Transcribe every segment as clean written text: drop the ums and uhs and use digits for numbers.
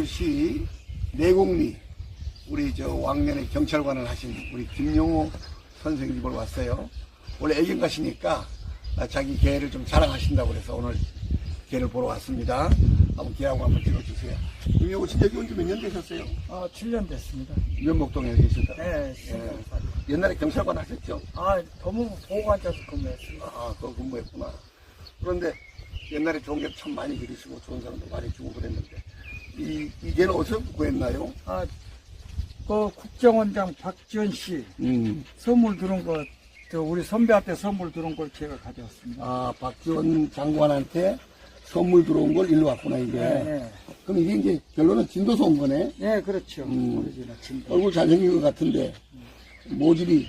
서울시 내곡리 우리 저 왕년에 경찰관을 하신 우리 김용호 선생님 보러 왔어요. 원래 애견 가시니까 자기 개를 좀 자랑하신다고 그래서 오늘 개를 보러 왔습니다. 한번 개하고 한번 찍어주세요. 김용호 씨 여기 온 지 몇 년 되셨어요? 7년 됐습니다. 면목동에 계시다. 네, 옛날에 경찰관 하셨죠? 법무부 보호관자서 근무했습니다. 그거 근무했구나. 그런데 옛날에 좋은 개 참 많이 기르시고 좋은 사람도 많이 주고 그랬는데 이 개는 어디서 구했나요? 그 국정원장 박지원 씨 선물 들은 거, 우리 선배한테 선물 들은 걸 제가 가져왔습니다. 박지원 장관한테 선물 들어온 걸 일로 왔구나, 이게. 네. 그럼 이게 이제 결론은 진도서 온 거네? 네, 그렇죠. 오리지널 진도. 얼굴 잘생긴 것 같은데, 모질이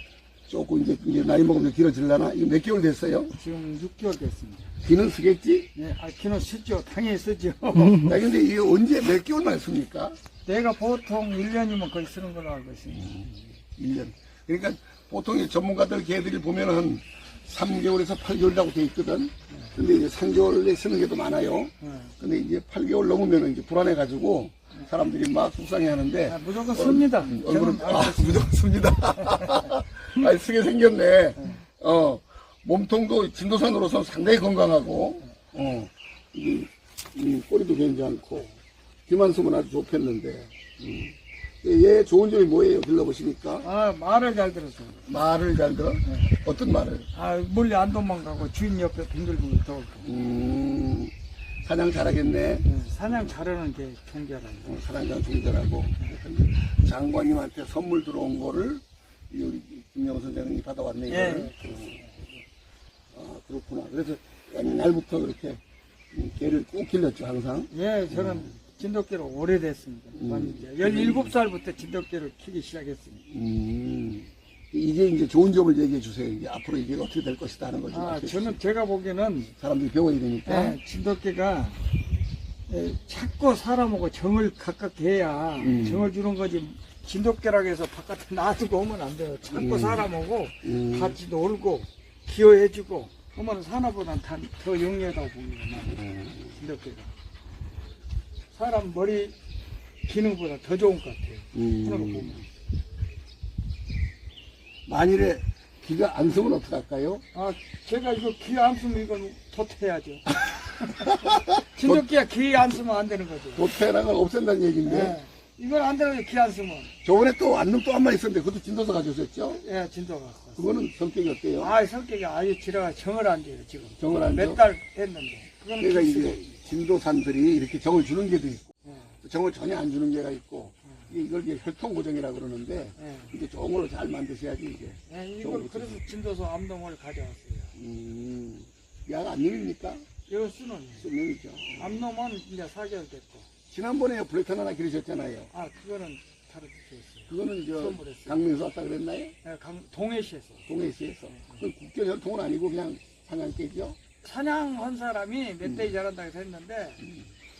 조금 이제 나이 먹으면 길어질라나? 이거 몇 개월 됐어요? 지금 6개월 됐습니다. 귀는 쓰겠지? 네, 귀는 쓰죠. 당연히 쓰죠. 근데 이게 언제 몇 개월 만에 씁니까? 내가 보통 1년이면 거의 쓰는 걸로 알고 있습니다. 1년. 그러니까 보통 이 전문가들 개들이 보면은 3개월에서 8개월이라고 돼 있거든. 근데 이제 3개월에 쓰는 게 더 많아요. 근데 이제 8개월 넘으면 이제 불안해가지고 사람들이 막 속상해 하는데. 무조건 씁니다. 얼굴은, 무조건 씁니다. 아니, 쓰게 생겼네. 몸통도 진도산으로서 상당히 건강하고, 꼬리도 괜찮고, 귀만 쓰면 아주 좋겠는데. 얘 좋은 점이 뭐예요? 길러보시니까? 말을 잘 들었어요. 말을 잘 들어? 어떤 말을? 멀리 안 도망가고 주인 옆에 빙글빙글 돌고. 사냥 잘하겠네. 사냥 잘하는 게 종결하는. 사냥장 종결하고. 장관님한테 선물 들어온 거를 우리 김영호 선생님이 받아왔네. 이거를. 그렇구나. 그래서 옛날부터 그렇게 개를 꼭 길렀죠, 항상. 예, 저는 진돗개를 오래됐습니다. 17살부터 진돗개를 키기 시작했습니다. 이게 이제 좋은 점을 얘기해 주세요. 이제 앞으로 이게 어떻게 될 것이다 하는 거죠. 저는 제가 보기에는 사람들이 배워야 되니까. 진돗개가 자꾸 사람하고 정을 가깝게 해야 정을 주는 거지. 진돗개라고 해서 바깥에 놔두고 오면 안 돼요. 자꾸 사람하고 같이 놀고 기여해주고 그러면 사나보단 더 영리하다고 봅니다. 진돗개가. 사람 머리 기능보다 더 좋은 것 같아요. 그런 거 보면. 만일에 귀가 안 쓰면 어떡할까요? 제가 이거 귀 안 쓰면 이건 도태해야죠. 진돗개가 귀 안 쓰면 안 되는 거죠. 도태라는 걸 없앤다는 얘기인데. 네. 이건 안 되는 거죠. 귀 안 쓰면. 저번에 또 안녕 또 한 마리 있었는데 그것도 진도서 가져오셨죠? 예, 진도가. 그거는 성격이 어때요? 성격이 아주 지라가 정을 안 돼요, 지금. 정을 안 줘? 몇 달 됐는데. 그거는 그러니까 필수로. 이제 진도산들이 이렇게 정을 주는 개도 있고, 정을 전혀 안 주는 개가 있고, 이걸 이제 혈통고정이라고 그러는데, 이게 좋은 걸로 잘 만드셔야지, 이게. 이걸 그래서 진도서 암놈을 가져왔어요. 약 안녕입니까? 이거 쓰는. 쓰는이죠. 암놈은 이제 4개월 됐고. 지난번에 블랙턴 하나 기르셨잖아요. 그거는 다르게 줬어요. 그거는 선물했어요. 강릉에서 왔다 그랬나요? 네, 동해시에서. 동해시에서. 그건 국견 혈통은 아니고 그냥 사냥개죠? 사냥한 사람이 멧돼지 잘한다고 해서 했는데,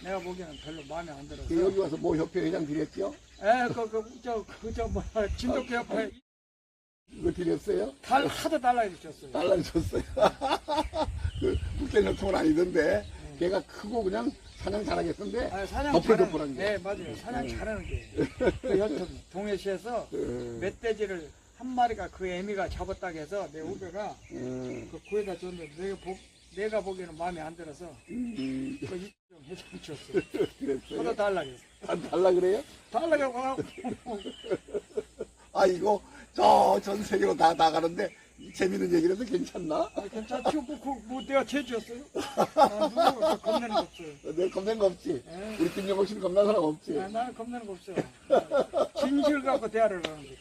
내가 보기에는 별로 마음에 안 들어서. 여기 와서 뭐 협회 회장 드렸죠? 진돗개 옆에 이거 드렸어요? 하도 달라고 줬어요. 달라고 줬어요. 그 국견 혈통은 아니던데, 걔가 크고 그냥 사냥 잘하겠던데, 사냥 덮을덮을한 게. 네, 맞아요. 사냥 잘하는 게. 그 혈통, 동해시에서 멧돼지를 한 마리가 그 애미가 잡았다고 해서 내 후배가 그 구해다 줬는데 내가 보기에는 마음에 안 들어서 그 이좀 해장 줬어요. 그랬어요? 하도 달라고 했어. 달라 그래요? 달라고 하고. 이거 전 세계로 다 나가는데 재밌는 얘기라도 괜찮나? 괜찮죠? 뭐 내가 죄지었어요? 누구 겁내는 거 없어요. 내가 겁낸 거 없지? 우리 김영호 씨는 겁난 사람 없지? 나는 겁내는 거 없어요. 진실 갖고 대화를 하는데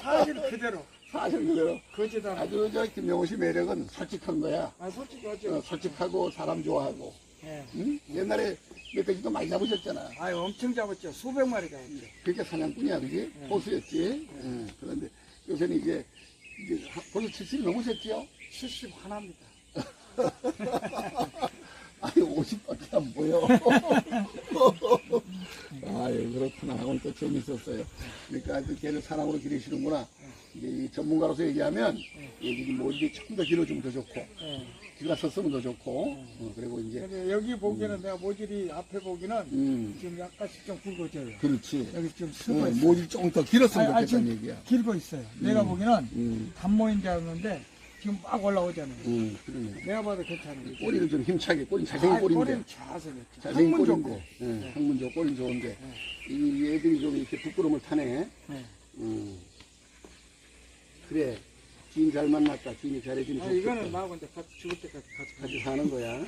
사실 그대로. 사실 그대로. 거짓 안 하고. 아주 저 김영호 씨 매력은 솔직한 거야. 솔직히 어쩌고. 솔직하고 사람 좋아하고. 응? 옛날에 멧돼지도 많이 잡으셨잖아. 엄청 잡았죠. 수백 마리 잡았죠. 그러니까 사냥꾼이야, 그지? 호수였지. 그런데 요새는 이제 벌써 70이 넘으셨지요? 70 하나입니다. 아니 50밖에 안 보여. 아유 그렇구나. 오늘 또 재밌었어요. 그러니까 아주 걔를 사랑으로 기르시는구나. 이제 이 전문가로서 얘기하면 여기 모질이 조금 더 길어지면 더 좋고 예. 귀가 섰으면 더 좋고 그리고 이제 근데 여기 보기에는 내가 모질이 앞에 보기는 지금 약간씩 좀 굵어져요. 그렇지. 여기 좀 쓰고 있어요. 모질이 조금 더 길었으면 좋겠다는 지금 얘기야. 길고 있어요. 내가 보기에는 단모인 줄 알았는데 지금 막 올라오잖아요. 그러네. 내가 봐도 괜찮은 거지. 꼬리를 좀 힘차게, 꼬리 잘생긴 꼬리인데. 꼬리는 자세겠죠. 잘생긴 항문 꼬리인데. 좋고. 예, 항문 좋고, 꼬리는 좋은데. 이 애들이 좀 이렇게 부끄러움을 타네. 네. 그래. 지인 잘 만났다. 지인이 잘해주면 좋겠다. 이거는 나하고 이제 같이 죽을 때까지 같이 사는 거야.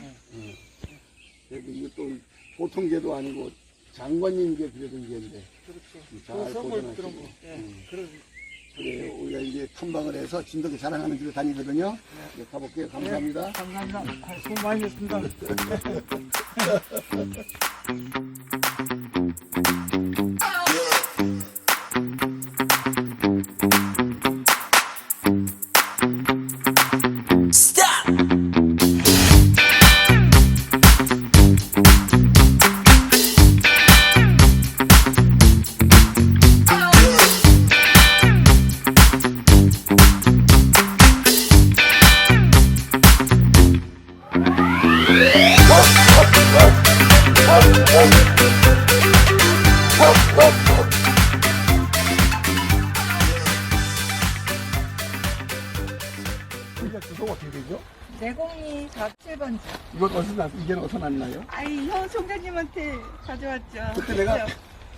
그래도 이것도 보통 개도 아니고 장관님 개 그려둔 개인데. 그렇죠. 잘 그 선물 보존하시고. 그런 거. 예. 그런 그래, 우리가 이제 탐방을 해서 진돗개 자랑하는 길을 다니거든요. 네, 가볼게요. 감사합니다. 감사합니다. 수고 많이 했습니다. 이게 주소가 어떻게 되죠? 내공리 47번지. 이건 어디서 났, 이게 어디서 났나요? 아이, 형 총장님한테 가져왔죠. 그때 내가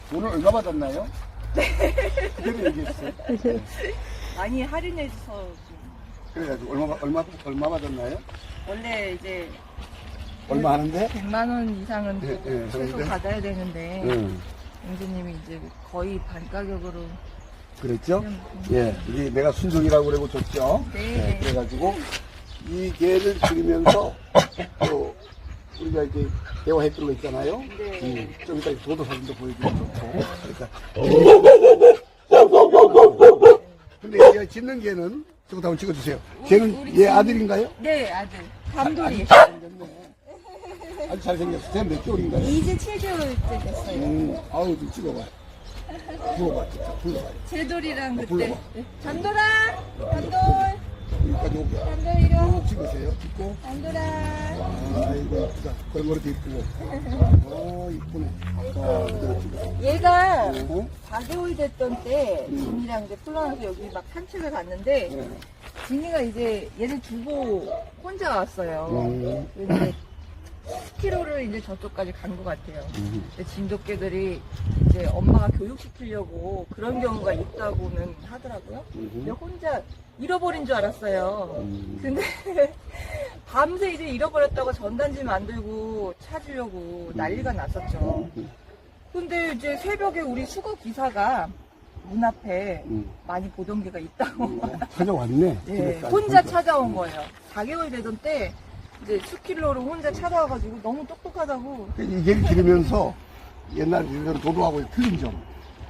돈을 얼마 받았나요? 그때도 얘기했어요. 많이 할인해줘서 좀. 그래가지고 얼마 받았나요? 원래 이제 얼마 하는데? 100만원 이상은 예, 예, 최소 그런데? 받아야 되는데, 응. 영주님이 이제 거의 반가격으로. 그랬죠? 예, 이게 내가 순정이라고 그러고 줬죠. 네. 그래가지고 이 개를 기르면서 또 우리가 이제 대화했던 거 있잖아요. 네. 좀 이따 도도 사진도 보여주면 좋고. 그러니까. 근데 이제 짓는 개는 저거 한번 찍어주세요. 걔는 우리 얘 지금- 아들인가요? 네, 아들. 감돌이. 아주 잘생겼어. 쟤 몇 개월인가요? 이제 7개월째 됐어요. 아우 좀 찍어봐. 불러봐, 진짜 불러봐. 제돌이랑 그때. 불러봐. 네. 감돌아! 감돌! 여기까지 오게. 감돌 이리 찍으세요. 찍고. 감돌아! 아이고 이쁘다. 그런 거로도 이쁘고. 이쁘네. 자, 그대로 찍어. 얘가 어? 4개월 됐던 때 진이랑 이제 풀러나서 여기 막 산책을 갔는데 진이가 이제 얘를 두고 혼자 왔어요. 근데 10km를 이제 저쪽까지 간 것 같아요. 근데 진돗개들이 이제 엄마가 교육시키려고 그런 경우가 있다고는 하더라고요. 근데 혼자 잃어버린 줄 알았어요. 근데 밤새 이제 잃어버렸다고 전단지 만들고 찾으려고 난리가 났었죠. 근데 이제 새벽에 우리 수거 기사가 문 앞에 많이 보던 개가 있다고. 찾아왔네. 네, 집에까지. 혼자 찾아온 거예요. 4개월 되던 때 이제 수킬로를 혼자 찾아와가지고 너무 똑똑하다고. 이 개를 기르면서 옛날에 이런 도도하고 틀린 점.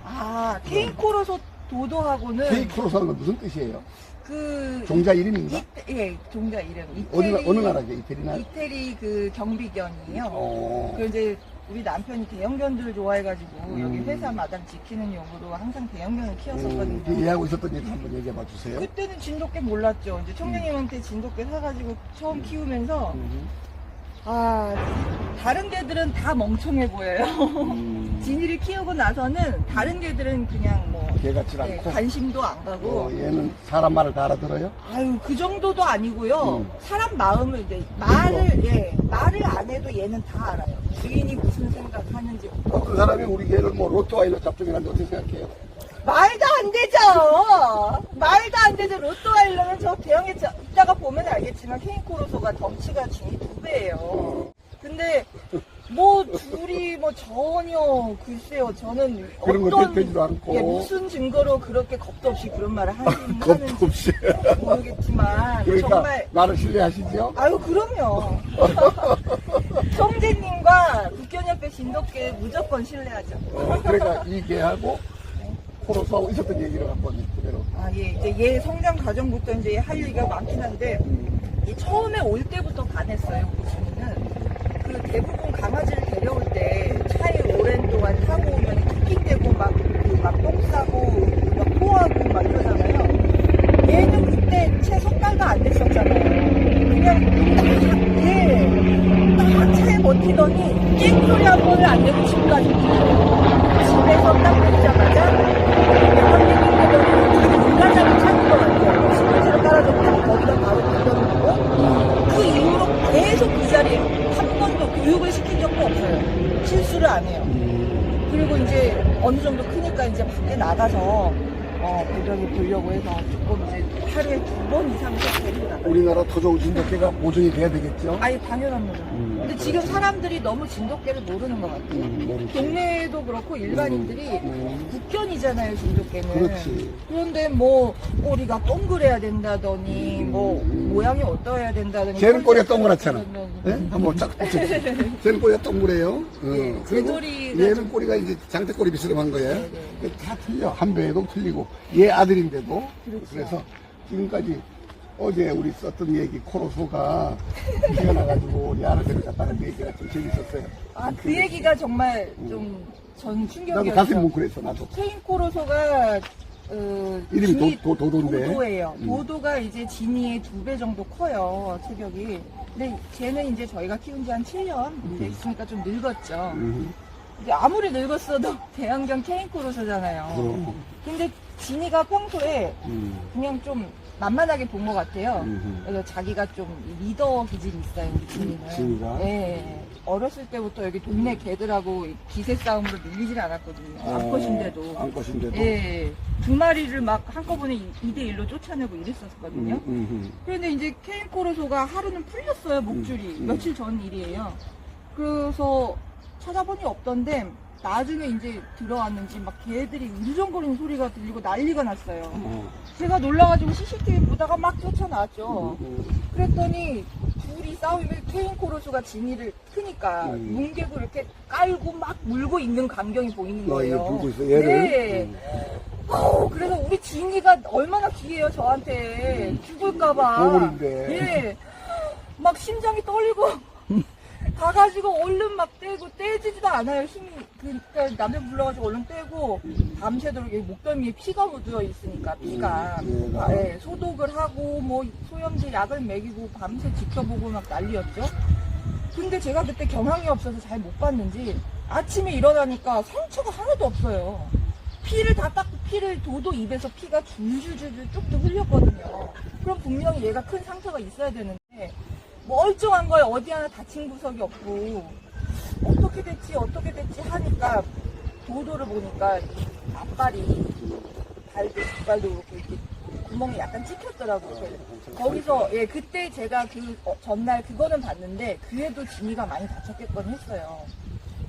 아, 케이코로소 도도하고는 케이크로사는 건 무슨 뜻이에요? 그 종자 이름인가? 예, 종자 이름. 이태리, 어느 나라죠? 이태리나? 이태리 그 경비견이에요. 어. 그 이제 우리 남편이 대형견들을 좋아해가지고 여기 회사 마당 지키는 용으로 항상 대형견을 키웠었거든요. 이해하고 있었던 일 한번 얘기해 봐 주세요. 그때는 진돗개 몰랐죠. 이제 총장님한테 진돗개 사가지고 처음 키우면서 다른 개들은 다 멍청해 보여요. 진이를 키우고 나서는 다른 개들은 그냥 뭐 개같지 네, 않고. 관심도 안 가고 얘는 사람 말을 다 알아들어요? 아유 그 정도도 아니고요. 사람 마음을 이제 말을 안 해도 얘는 다 알아요. 주인이 무슨 생각하는지. 그 사람이 우리 개를 뭐 로또와일러 잡종이라는데 어떻게 생각해요? 말도 안 되죠. 말도 안 되죠. 로또와일러는 저 대형에 이따가 보면 알겠지만 케이코로소가 덩치가 진이 2배예요. 근데 뭐 둘이 뭐 전혀 글쎄요. 저는 그런 거 되지도 않고. 예, 무슨 증거로 그렇게 겁도 없이 그런 말을 하는지 겁도 없이. 모르겠지만 그러니까 정말 나를 신뢰하시죠? 아유 그럼요. 총재님과 국견협회 진돗개 무조건 신뢰하죠. 그러니까 이 개하고 코로소하고 있었던 얘기를 한번 그대로. 아, 예, 이제 얘 성장 과정부터 이제 할 얘기가 많긴 한데, 이 처음에 올 때부터 반했어요, 우리 집은. 그 대부분 강아지를 데려올 때 차에 오랜 동안 타고 오면 키킹대고 막 똥 싸고, 막 토하고 막 이러잖아요. 가서 배변을 보려고 해서 조금 이제 하루에 2번 이상씩 데리고 나가요. 우리나라 토종 진돗개가 보존이 돼야 되겠죠? 아예 당연합니다. 근데 지금 사람들이 너무 진돗개를 모르는 것 같아요. 모르지. 동네에도 그렇고 일반인들이 국견이잖아요, 진돗개는. 그렇지. 그런데 뭐 꼬리가 동그래야 된다더니 뭐 모양이 어떠해야 된다더니 쟤는 꼬리가 동그랗잖아. 그러면 예? 한번 쫙 붙여주세요. 쟤는 꼬리가 동그래요. 예, 그리고 제돌이가 얘는 꼬리가 이제 장대꼬리 비스름한 거예요. 네. 다 틀려. 한 배에도 틀리고. 얘 아들인데도. 그렇죠. 그래서 지금까지 어제 우리 썼던 얘기 코로소가 피가 나가지고 우리 아를 데려갔다는 얘기가 좀 재밌었어요. 아, 그 얘기가 정말 좀 전 나도 충격이었어요. 가슴이 뭉클했어, 나도. 케인코로소가 이름이 진이 도도인데. 도도예요. 도도가 이제 진이의 2배 정도 커요, 체격이. 근데 쟤는 이제 저희가 키운 지 한 7년 됐으니까 좀 늙었죠. 근데 아무리 늙었어도 대형견 케인코로소잖아요. 그럼. 근데 진이가 평소에 그냥 좀 만만하게 본 것 같아요. 그래서 자기가 좀 리더 기질이 있어요, 우리 진이는. 진이가? 네. 어렸을 때부터 여기 동네 개들하고 기세 싸움으로 밀리질 않았거든요. 암컷인데도. 암컷인데도. 예. 2마리를 막 한꺼번에 2대1로 쫓아내고 이랬었거든요. 그런데 이제 케인코르소가 하루는 풀렸어요, 목줄이. 며칠 전 일이에요. 그래서 찾아보니 없던데, 나중에 이제 들어왔는지 막 개들이 우르렁거리는 소리가 들리고 난리가 났어요. 제가 놀라가지고 CCTV 보다가 막 쫓아나왔죠. 그랬더니 둘이 싸우면 케인코르소가 진이를 크니까 뭉개고 이렇게 깔고 막 물고 있는 광경이 보이는 거예요. 얘 물고 있어, 얘를? 네. 그래서 우리 진이가 얼마나 귀해요, 저한테. 죽을까봐. 보물인데. 예. 막 심장이 떨리고. 가가지고 얼른 막 떼고 떼지도 않아요. 힘이 그러니까 남편 불러가지고 얼른 떼고 밤새도록 여기 목덜미에 피가 묻어 있으니까 피가 예, 소독을 하고 뭐 소염제 약을 먹이고 밤새 지켜보고 막 난리였죠. 근데 제가 그때 경황이 없어서 잘 못 봤는지 아침에 일어나니까 상처가 하나도 없어요. 피를 다 닦고 피를 도도 입에서 피가 줄줄줄줄 뚝뚝 흘렸거든요. 그럼 분명히 얘가 큰 상처가 있어야 되는데 멀쩡한 거에 어디 하나 다친 구석이 없고 어떻게 됐지 하니까 도도를 보니까 앞발이 발도 뒷발도 그렇고 이렇게 구멍이 약간 찍혔더라고요. 거기서 예 그때 제가 그 전날 그거는 봤는데 그애도 진이가 많이 다쳤겠건 했어요.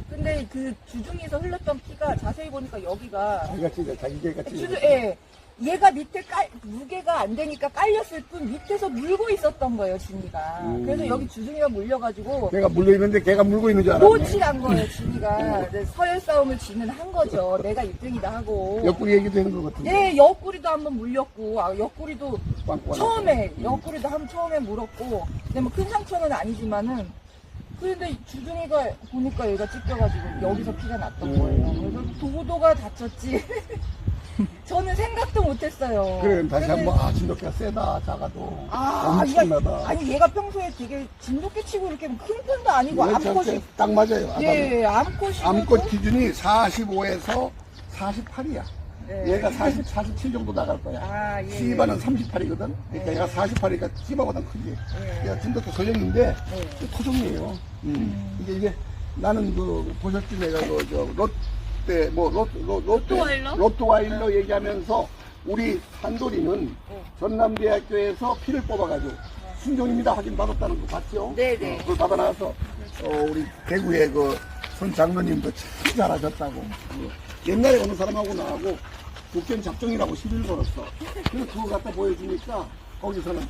근데 그 주둥이에서 흘렀던 피가 자세히 보니까 여기가 자기가 찢어, 자기 개가 찢어. 예. 얘가 밑에 무게가 안 되니까 깔렸을 뿐 밑에서 물고 있었던 거예요, 진이가. 그래서 여기 주둥이가 물려가지고 걔가 물려있는데 걔가 물고 있는 줄 알았네. 놓치란 거예요, 진이가. 서열 싸움을 지는 한 거죠. 내가 1등이다 하고. 옆구리 얘기도 하는 것 같은데. 예, 옆구리도 한번 물렸고, 옆구리도 빵꾸가 처음에, 옆구리도 한번 처음에 물었고, 근데 뭐 큰 상처는 아니지만은, 그런데 주둥이가 보니까 얘가 찢겨가지고 여기서 피가 났던 거예요. 그래서 도도가 다쳤지. 저는 생각도 못했어요. 그래, 다시 근데 한번, 진돗개가 세다, 작아도. 엄청나다. 아니, 얘가 평소에 되게 진돗개 치고 이렇게 큰 편도 아니고, 암컷이. 딱 맞아요. 예, 암컷이. 암컷 기준이 45에서 48이야. 네. 얘가 47 정도 나갈 거야. 아, 예. 씨바는 38이거든. 그러니까 얘가 48이니까 씨바보다 크지. 얘가 진돗개 소형인데, 토종이에요. 이게 나는 보셨지, 내가 롯데, 로트와일러 얘기하면서 우리 산돌이는 전남대학교에서 피를 뽑아가지고 순종입니다 확인 받았다는 거 봤죠? 네네. 그걸 받아 나와서 우리 대구의 손 장로님도 참 잘하셨다고. 옛날에 어느 사람하고 나하고 국견 작정이라고 시비를 걸었어. 그래서 그거 갖다 보여주니까 거기서는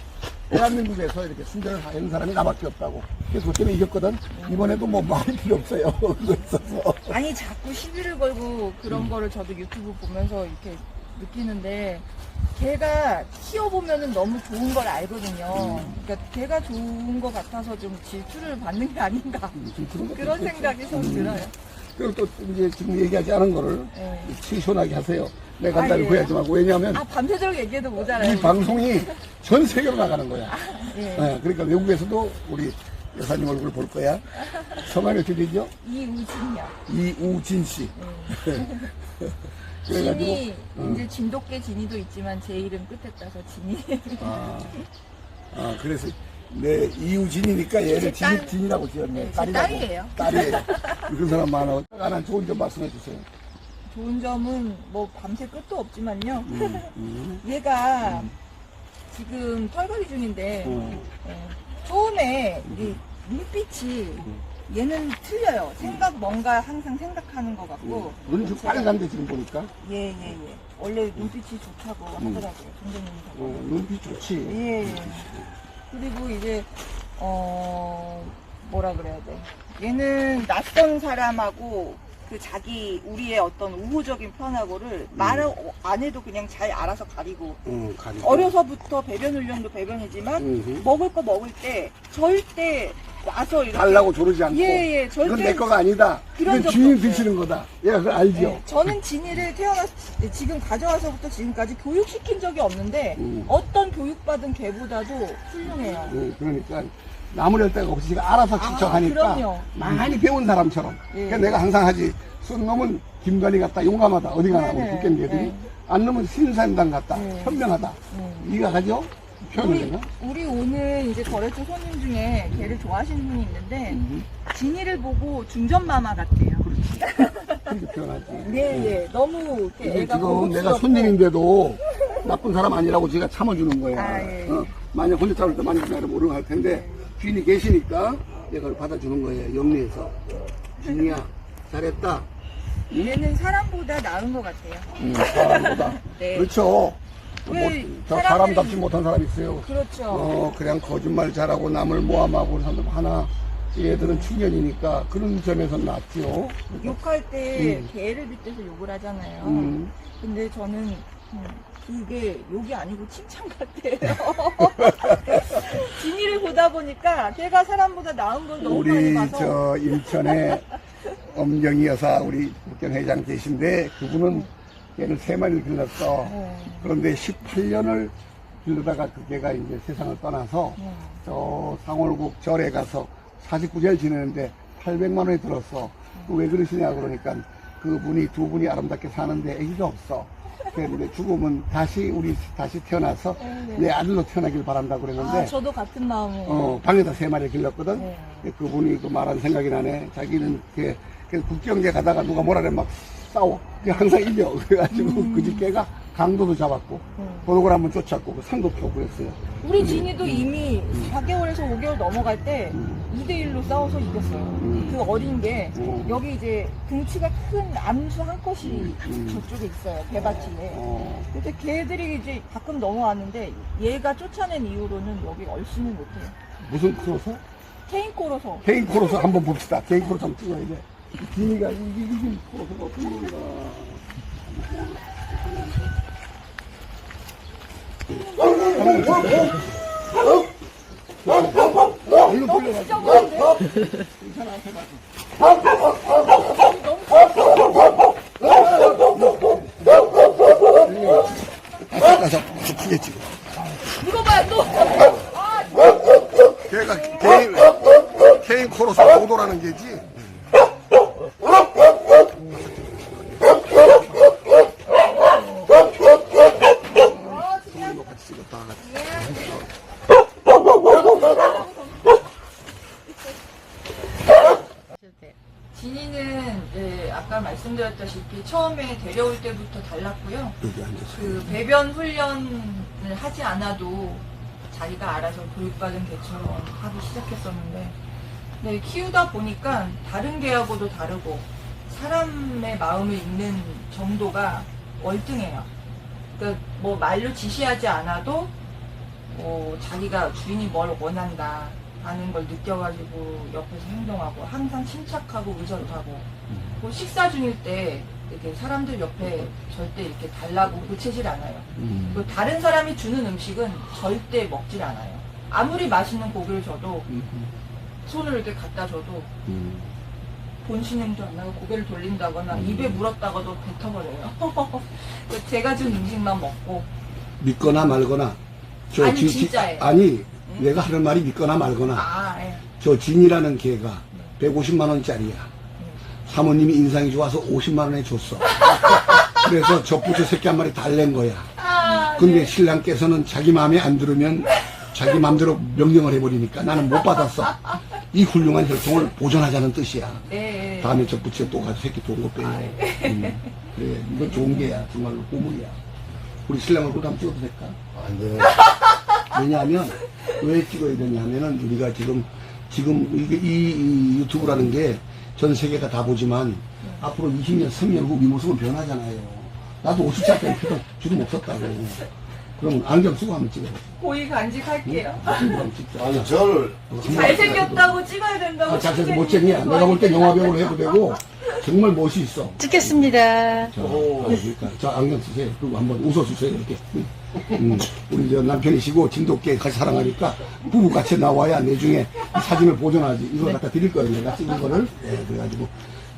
대한민국에서 이렇게 순전을 하는 사람이 나밖에 없다고. 그래서 그때는 이겼거든. 이번에도 뭐 말이 필요 없어요. 그거 있어서. 아니, 자꾸 시비를 걸고 그런 거를 저도 유튜브 보면서 이렇게 느끼는데, 걔가 키워보면은 너무 좋은 걸 알거든요. 그러니까 걔가 좋은 것 같아서 좀 질투를 받는 게 아닌가. 그런 생각이 좀 들어요. 그리고 또 이제 지금 얘기하지 않은 거를 시원하게 하세요. 내가 간다고 예. 후회하지 말고. 왜냐하면 밤새도록 얘기해도 모자라요. 이 방송이 전 세계로 나가는 거야. 예. 그러니까 외국에서도 우리 여사님 얼굴 볼 거야. 성함이 어떻게 되죠? 이우진이요. 이우진 씨. 진이, 이제 진돗개 진이도 있지만 제 이름 끝에 따서 진이. 그래서 내 이우진이니까 얘를 진이라고 지었네. 제 딸이에요. 딸이에요. 그런 사람 많아. 하나 좋은 점 말씀해 주세요. 좋은 점은 뭐 밤새 끝도 없지만요. 얘가 지금 털거리 중인데 처음에 이 눈빛이 얘는 틀려요. 뭔가 항상 생각하는 것 같고. 눈이 좀 빨간데 지금 보니까. 예. 원래 눈빛이 좋다고 하더라고요. 선생님이. 눈빛 좋지. 예. 그리고 이제 뭐라 그래야 돼. 얘는 낯선 사람하고 그 우리의 어떤 우호적인 편하고를 말 안 해도 그냥 잘 알아서 가리고. 가리고. 어려서부터 배변 훈련도 배변이지만 먹을 거 먹을 때 절대 와서 이렇게 달라고 조르지 않고. 예, 절대 이건 내 거가 아니다. 그런 이건 적도 주인 없어요. 드시는 거다. 얘가 그걸 알죠. 네, 저는 진이를 지금 가져와서부터 지금까지 교육시킨 적이 없는데 어떤 교육받은 개보다도 훌륭해요. 그러니까 나무랄 데가 없이 지가 알아서 지척하니까 그럼요. 많이 배운 사람처럼. 예. 그러니까 내가 항상 하지. 쓴 놈은 김관희 같다. 용감하다. 어디 가나 네네. 죽겠는 애들이. 네. 안 놈은 신사임당 같다. 네. 현명하다. 네가 가죠? 표현을 되나? 우리 오늘 이제 거래처 손님 중에 개를 좋아하시는 분이 있는데 진이를 보고 중전마마 같대요. 그렇게 표현하지. 네. 너무 이렇게 이게 애가 지금 고급스럽고. 내가 손님인데도 나쁜 사람 아니라고 제가 참아주는 거야. 아, 예. 만약 혼자 참을 때 많이 기다려 모르는 할 텐데 주인이 계시니까 내가 그걸 받아주는 거예요. 영리해서. 주인이야 잘했다. 얘는 사람보다 나은 것 같아요. 사람보다. 네. 그렇죠. 왜 저 사람들이- 사람답지 못한 사람 있어요. 그렇죠. 그냥 거짓말 잘하고 남을 모함하고 사람 하나. 얘들은 충견이니까 그런 점에서 낫죠. 욕할 때 개를 빗대서 욕을 하잖아요. 근데 저는 그게 욕이 아니고 칭찬 같아요. 진이를 보다 보니까 걔가 사람보다 나은 걸 너무 많이 우리 봐서. 저 인천에 엄경희 여사 우리 국경회장 계신데 그분은 걔를 3마리를 길렀어. 그런데 18년을 길르다가 그 개가 이제 세상을 떠나서 저 상월국 절에 가서 49제를 지내는데 800만 원이 들었어. 왜 그러시냐 그러니까 그분이 두 분이 아름답게 사는데 애기가 없어. 그런데 죽으면 다시 태어나서 내 아들로 태어나길 바란다고 그랬는데 저도 같은 마음이에요. 방에다 3마리 길렀거든. 그분이 그 말한 생각이 나네. 자기는 그 국경제 가다가 누가 뭐라 그래 막 싸워. 항상 이겨. 그래가지고 그 집 개가 강도도 잡았고 도둑을 한번 쫓았고 그 상도 펴고 그랬어요. 우리 진이도 이미 4개월에서 5개월 넘어갈 때 2대1로 싸워서 이겼어요. 그 어린 게 여기 이제 등치가 큰 암수 한 컷이 저쪽에 있어요. 배밭이에. 근데 걔들이 이제 가끔 넘어왔는데 얘가 쫓아낸 이후로는 여기 얼씬을 못해요. 무슨 크로서? 케인코로서. 개인 크로서 한번 봅시다. 개인 크로서 한번 찍어야 돼. 진이가 이긴 크로서가 어떤 건가. 얼른 돌려가지고. 괜찮아, 앞에 가서. 가서 크게 찍어. 이거 봐요, 또! 걔가 개인 코로서 도도라는 게지. 같이 찍었다. 진이는 아까 말씀드렸다시피 처음에 데려올 때부터 달랐고요. 여기 앉아서. 그 배변 훈련을 하지 않아도 자기가 알아서 교육받은 개처럼 하기 시작했었는데 키우다 보니까 다른 개하고도 다르고 사람의 마음을 읽는 정도가 월등해요. 그러니까 뭐 말로 지시하지 않아도 자기가 주인이 뭘 원한다 하는 걸 느껴가지고 옆에서 행동하고 항상 침착하고 의젓하고 뭐 식사 중일 때 이렇게 사람들 옆에 절대 이렇게 달라고 그치질 않아요. 그리고 다른 사람이 주는 음식은 절대 먹질 않아요. 아무리 맛있는 고기를 줘도 손을 이렇게 갖다 줘도 본신행도 안 나고 고개를 돌린다거나 입에 물었다가도 뱉어버려요. 제가 준 음식만 먹고. 믿거나 말거나. 아니, 진짜예요. 아니, 내가 하는 말이 믿거나 말거나. 예. 저 진이라는 개가 150만 원짜리야. 사모님이 인상이 좋아서 50만 원에 줬어. 그래서 젖부처 새끼 한 마리 달랜 거야. 근데 신랑께서는 자기 마음에 안 들으면 자기 마음대로 명령을 해버리니까 나는 못 받았어. 이 훌륭한 혈통을 보존하자는 뜻이야. 네. 다음에 저 부채 또 가서 새끼 좋은 거 빼요. 그래, 이건 좋은 게야. 정말로 보물이야. 우리 신랑 얼굴 한번 찍어도 될까? 안 돼. 왜냐하면, 왜 찍어야 되냐면은, 우리가 지금 이게 이 유튜브라는 게 전 세계가 다 보지만, 앞으로 20년, 30년 후 이 모습은 변하잖아요. 나도 50살 때 표정 주름 없었다고. 그러면 안경 쓰고 한번 찍어보세요. 고의 간직할게요. 한번 찍자. 아니, 저를 잘생겼다고 찍어야 된다고. 아, 잘생겨 못쟁이야. 내가 볼 때 영화배우로 해도 되고, 정말 멋이 있어. 찍겠습니다. 자, 그러니까. 자, 안경 쓰세요. 그리고 한번 웃어주세요, 이렇게. 우리 저 남편이시고, 진돗개 같이 사랑하니까, 부부 같이 나와야 나중에 이 사진을 보존하지. 이걸 갖다 드릴 거예요, 내가 찍은 거를. 네, 그래가지고,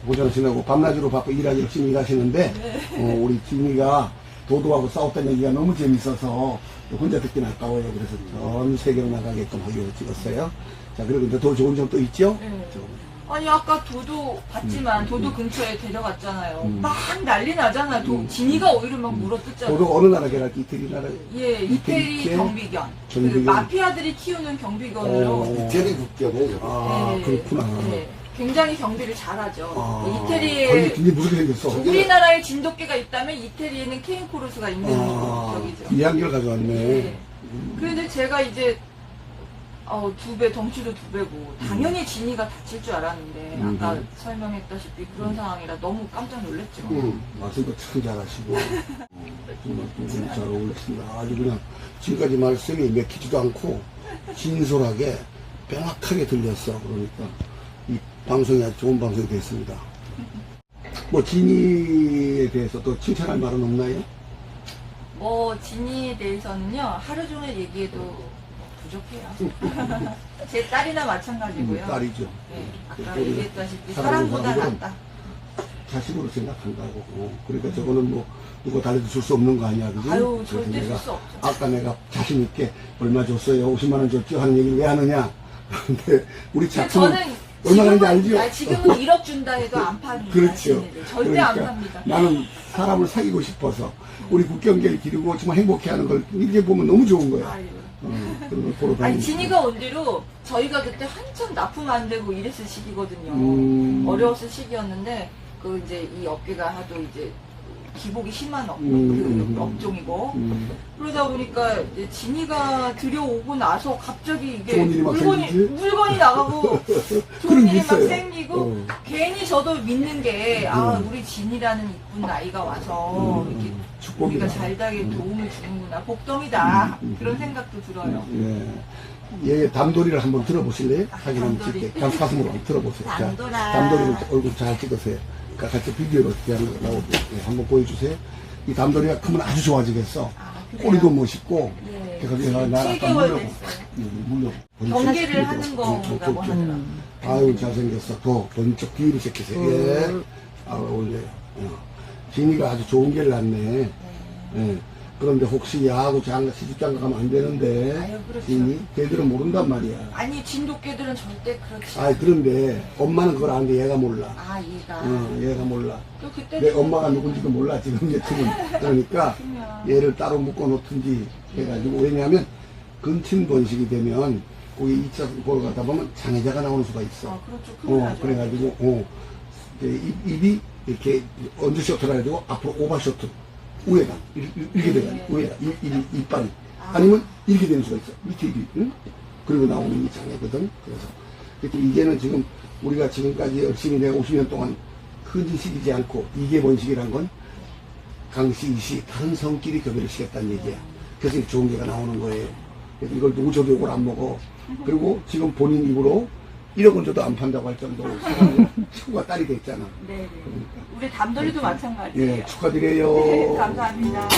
보존하시라고 밤낮으로 바빠 일하기 열심히 일하시는데, 우리 진이가 도도하고 싸웠다는 얘기가 너무 재밌어서, 혼자 듣긴 아까워요. 그래서 전 세계로 나가게끔 하기로 찍었어요. 자, 그리고 이제 더 좋은 점 또 있죠? 네. 아니 아까 도도 봤지만 도도 근처에 데려갔잖아요. 막 난리 나잖아요. 진이가 오히려 막 물어뜯잖아요. 도도가 어느 나라 계랄지 이태리 나라? 예, 이태리 경비견. 그 경비견. 마피아들이 키우는 경비견으로. 이태리 국경이에요. 아, 네, 그렇구나. 네. 굉장히 경비를 잘하죠. 아, 이태리에 이게 무섭게 생겼어. 우리나라에 진돗개가 있다면 이태리에는 케인코르스가 있는 격이죠. 이한결 가져왔네. 네. 그런데 제가 이제 2배, 덩치도 2배고 당연히 진이가 다칠 줄 알았는데 아까 설명했다시피 그런 상황이라 너무 깜짝 놀랐죠. 말씀도 참 잘하시고 정말 두분 잘 어울렸습니다. 아주 그냥 지금까지 말씀이 맥히지도 않고 진솔하게 명확하게 들렸어. 그러니까 이 방송이 아주 좋은 방송이 됐습니다. 뭐 진이에 대해서 또 칭찬할 말은 없나요? 진이에 대해서는요 하루 종일 얘기해도 부족해요. 제 딸이나 마찬가지고요. 딸이죠. 네, 아까 우리가 얘기했다시피 사랑하는 사랑보다 사람들은 낫다. 자식으로 생각한다고. 그러니까 저거는 뭐 누가 달래도 줄 수 없는 거 아니야, 그지? 아유, 그래서 절대 줄 내가 수 없죠. 아까 내가 자신 있게 얼마 줬어요, 50만 원 줬죠 하는 얘기를 왜 하느냐? 근데 우리 작품 얼마나 하는지 알죠? 지금은 1억 준다 해도 안 팝니다. 그렇죠. 진이들. 절대 안 팝니다. 나는 사람을 사귀고 싶어서 우리 국경계를 기르고 정말 행복해하는 걸 이렇게 보면 너무 좋은 거야. 아유. 그런 걸 보러 아니 다니니까. 진이가 온 뒤로 저희가 그때 한참 납품 안 되고 이랬을 시기거든요. 어려웠을 시기였는데 그 이제 이 업계가 하도 이제 기복이 심한 그 업종이고 그러다 보니까 이제 진이가 들여오고 나서 갑자기 이게 좋은 일이 막 생기지? 물건이 나가고 그런 좋은 게 일이 막 있어요. 생기고 괜히 저도 믿는 게 우리 진이라는 이쁜 아이가 와서 이렇게 축복이다. 우리가 잘 되게 도움을 주는구나 복덩이다 그런 생각도 들어요. 얘 담돌이를 한번 들어보실래요? 사진 한번 담돌이. 찍게. 가슴으로 한번 들어보세요. 자, 담돌아. 담돌이를 얼굴 잘 찍으세요. 그러니까 같이 비디오로 나오고 한번 보여주세요. 이 담돌이가 크면 아주 좋아지겠어. 그래요? 꼬리도 멋있고. 예. 그래서 내가 나 7개월 됐어요. 물려고. 경계를 하는 거라고 하더라고요. 아유, 잘생겼어. 더 번쩍 뒤로 새끼세요. 예. 어울려요. 진이가 아주 좋은 개를 낳네. 예. 그런데 혹시 야하고 시집장가 가면 안 되는데. 아유, 그렇죠. 진이? 걔들은 모른단 말이야. 아니 진돗개들은 절대 그렇지. 아 그런데 엄마는 그걸 아는데 얘가 몰라. 얘가. 얘가 몰라. 또 그때 내 엄마가 누군지도 몰라 지금 얘들은. 그러니까 얘를 따로 묶어 놓든지 해가지고 왜냐하면 근친 번식이 되면 거기 2차 보러 가다 보면 장애자가 나오는 수가 있어. 그렇죠. 큰일 나죠. 그래가지고 이제 입이 이렇게 언더쇼트라 해가지고 앞으로 오버쇼트 우회가 이렇게 돼가지고 우회가 이빨이 아니면 이렇게 되는 수가 있어. 밑에 입이. 응? 그리고 나오는 이 장애거든. 그래서 이제는 지금 우리가 지금까지 열심히 내가 50년 동안 흔히시키지 않고 이계 번식이란 건 강씨, 이씨 다른 성끼리 교배를 시켰다는 얘기야. 그래서 좋은 개가 나오는 거예요. 그래서 이걸 누구 줘도 이걸 안 먹어. 그리고 지금 본인 입으로 1억 원 줘도 안 판다고 할 정도로 사람이 친구가 딸이 됐잖아. 네. 그러니까. 우리 담돌이도 마찬가지예요. 예, 축하드려요. 네, 감사합니다.